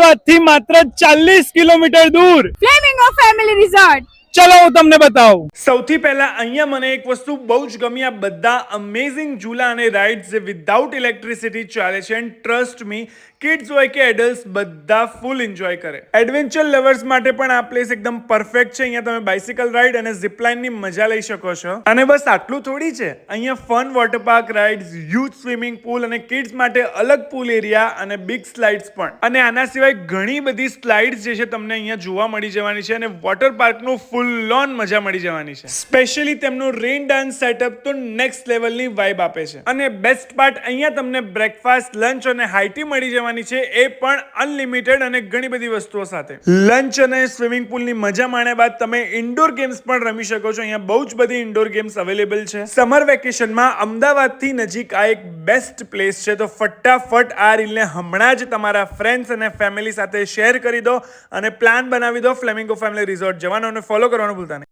અમદાવાદથી માત્ર 40 કિલોમીટર દૂર ફ્લેમિંગો ફેમિલી રિઝોર્ટ. ચલો હું તમને બતાવું. સૌથી પહેલા અહીંયા મને એક વસ્તુ બહુ જ ગમી, આ બધા અમેઝિંગ ઝૂલા અને રાઇડ્સ જે વિધાઉટ ઇલેક્ટ્રિસિટી ચાલે છે, એન્ડ ટ્રસ્ટ મી કિડ્સ હોય કે એડલ્ટ્સ બધા ફૂલ એન્જોય કરે. એડવેન્ચર લવર્સ માટે પણ આ પ્લેસ એકદમ પરફેક્ટ છે. અહીંયા તમે બાઇસિકલ રાઇડ અને ઝિપલાઇનની મજા લઈ શકો છો. અને બસ આટલું થોડી છે, અહીંયા fun water park rides, huge swimming pool અને કિડ્સ માટે અલગ પુલ એરિયા અને બિગ સ્લાઇડ્સ પણ. અને આના સિવાય ઘણી બધી સ્લાઇડ્સ જે છે તમને અહીંયા જોવા મળી જવાની છે, અને વોટર પાર્કનું ફૂલ લોન મજા મળી જવાની છે. સ્પેશિયલી તેમનું રેઇન ડાન્સ સેટઅપ તો નેક્સ્ટ લેવલની વાઇબ આપે છે. અને બેસ્ટ પાર્ટ, અહીંયા તમને બ્રેકફાસ્ટ, લંચ અને હાઈટી મળી જવાની છે, એ પણ અનલિમિટેડ અને ઘણી બધી વસ્તુઓ સાથે. લંચ અને સ્વિમિંગ પુલની મજા માણ્યા બાદ તમે ઇન્ડોર ગેમ્સ પણ રમી શકો છો. અહીંયા બહુ જ બધી ઇન્ડોર ગેમ્સ અવેલેબલ છે. સમર વેકેશનમાં અમદાવાદથી નજીક આ એક બેસ્ટ પ્લેસ છે. તો ફટાફટ આ રીલને હમણાં જ તમારા ફ્રેન્ડ્સ અને ફેમિલી સાથે શેર કરી દો અને પ્લાન બનાવી દો ફ્લેમિંગો ફેમિલી રિઝોર્ટ જવાનો, અને ફોલો કરવાનું ભૂલતા નહીં.